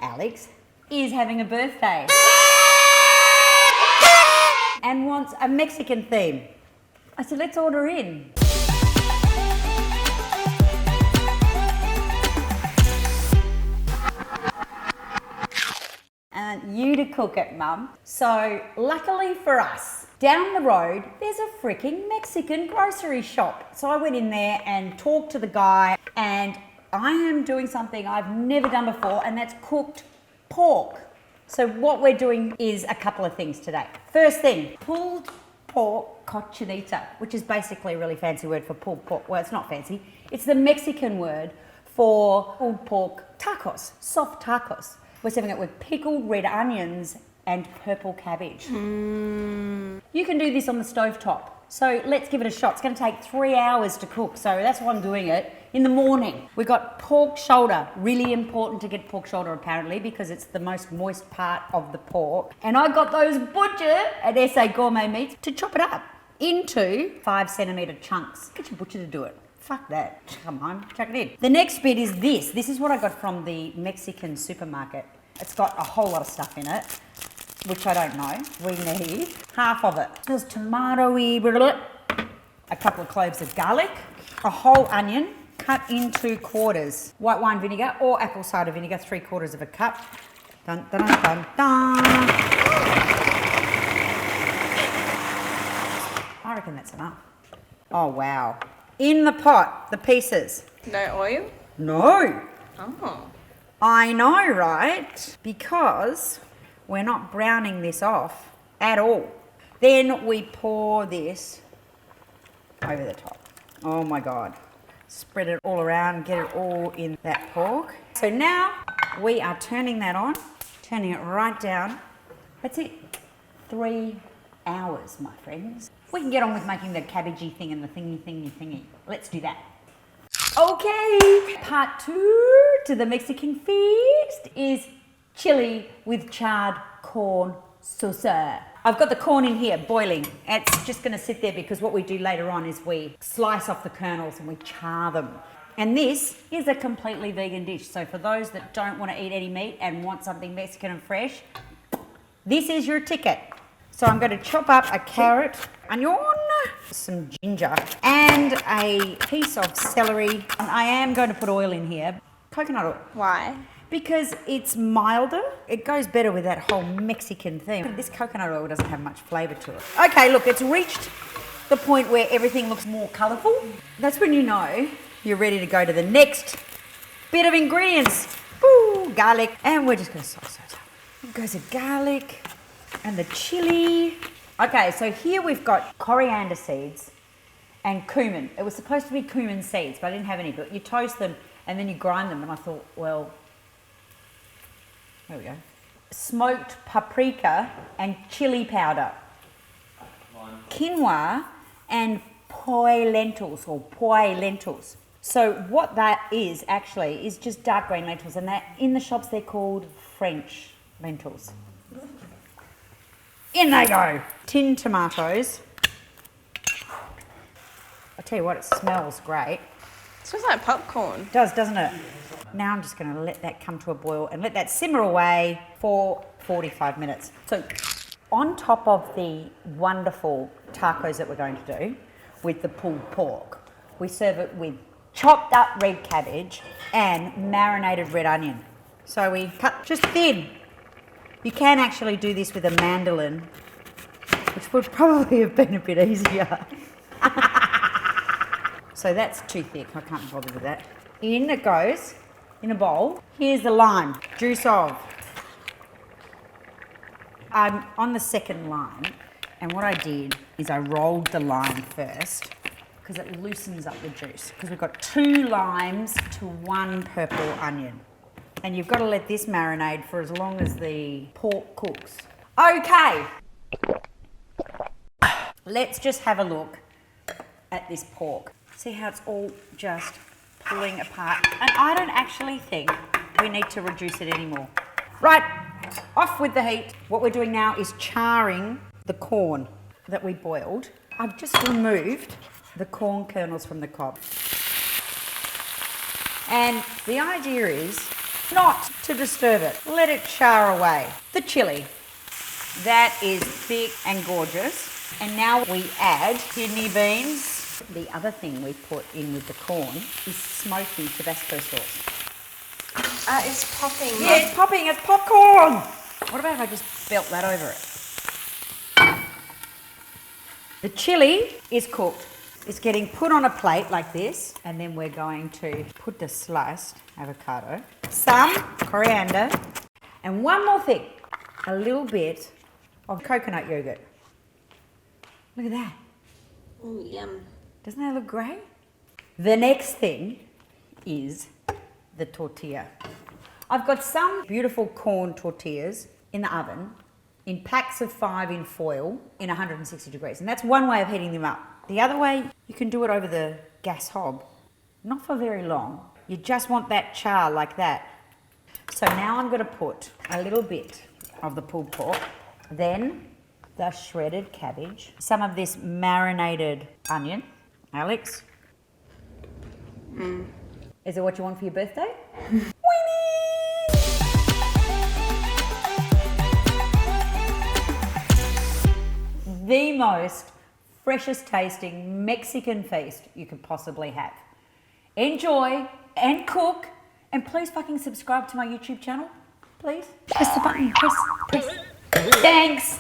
Alex, is having a birthday and wants a Mexican theme. I said, let's order in. And you to cook it, Mum. So luckily for us, down the road, there's a freaking Mexican grocery shop. So I went in there and talked to the guy, and I am doing something I've never done before, and that's cooked pork. So what we're doing is a couple of things today. First thing, pulled pork cochinita, which is basically a really fancy word for pulled pork. Well, it's not fancy. It's the Mexican word for pulled pork tacos, soft tacos. We're serving it with pickled red onions and purple cabbage. You can do this on the stovetop. So let's give it a shot. It's going to take 3 hours to cook, so that's why I'm doing it in the morning. We've got pork shoulder. Really important to get pork shoulder apparently because it's the most moist part of the pork. And I got those butcher at SA Gourmet Meats to chop it up into 5-centimetre chunks. Get your butcher to do it. Fuck that. Come on, chuck it in. The next bit is this. This is what I got from the Mexican supermarket. It's got a whole lot of stuff in it, which I don't know. We need half of it. There's tomato-y, a couple of cloves of garlic, a whole onion cut into quarters, white wine vinegar or apple cider vinegar, 3/4 of a cup. Dun, dun, dun, dun, dun. I reckon that's enough. Oh, wow. In the pot, the pieces. No oil? No. Oh. I know, right? Because we're not browning this off at all. Then we pour this over the top. Oh my God. Spread it all around, get it all in that pork. So now we are turning that on, turning it right down. That's it. 3 hours, my friends. We can get on with making the cabbagey thing and the thingy. Let's do that. Okay, part 2 to the Mexican feast is chili with charred corn salsa. I've got the corn in here boiling. It's just going to sit there because what we do later on is we slice off the kernels and we char them. And this is a completely vegan dish. So for those that don't want to eat any meat and want something Mexican and fresh, this is your ticket. So I'm going to chop up a carrot, onion, some ginger, and a piece of celery. And I am going to put oil in here. Coconut oil. Why? Because it's milder. It goes better with that whole Mexican theme. This coconut oil doesn't have much flavour to it. Okay, look, it's reached the point where everything looks more colourful. That's when you know you're ready to go to the next bit of ingredients. Ooh, garlic. And we're just going to sauce. It goes the garlic and the chili. Okay, so here we've got coriander seeds and cumin. It was supposed to be cumin seeds, but I didn't have any. But you toast them and then you grind them. And I thought, well, there we go. Smoked paprika and chili powder. Quinoa and poi lentils or poi lentils. So what that is actually is just dark green lentils, and that in the shops they're called French lentils. In they go. Tin tomatoes. I'll tell you what, it smells great. It smells like popcorn. It does, doesn't it? Now I'm just going to let that come to a boil and let that simmer away for 45 minutes. So on top of the wonderful tacos that we're going to do with the pulled pork, we serve it with chopped up red cabbage and marinated red onion. So we cut just thin. You can actually do this with a mandolin, which would probably have been a bit easier. So that's too thick, I can't be bothered with that. In it goes, in a bowl. Here's the lime, juice of. I'm on the second lime, and what I did is I rolled the lime first because it loosens up the juice. Because we've got 2 limes to 1 purple onion. And you've got to let this marinate for as long as the pork cooks. Okay. Let's just have a look at this pork. See how it's all just pulling apart. And I don't actually think we need to reduce it anymore. Right, off with the heat. What we're doing now is charring the corn that we boiled. I've just removed the corn kernels from the cob. And the idea is not to disturb it. Let it char away. The chili. That is thick and gorgeous. And now we add kidney beans. The other thing we put in with the corn is smoky Tabasco sauce. It's popping. Yeah, it's popping, it's popcorn! What about if I just belt that over it? The chili is cooked. It's getting put on a plate like this, and then we're going to put the sliced avocado, some coriander, and one more thing, a little bit of coconut yogurt. Look at that. Oh, yum. Doesn't that look great? The next thing is the tortilla. I've got some beautiful corn tortillas in the oven in packs of 5 in foil in 160 degrees. And that's one way of heating them up. The other way, you can do it over the gas hob. Not for very long. You just want that char like that. So now I'm going to put a little bit of the pulled pork, then the shredded cabbage, some of this marinated onion. Alex? Is it what you want for your birthday? The most freshest tasting Mexican feast you could possibly have. Enjoy and cook, and please fucking subscribe to my YouTube channel, please. Press the button, press. Thanks.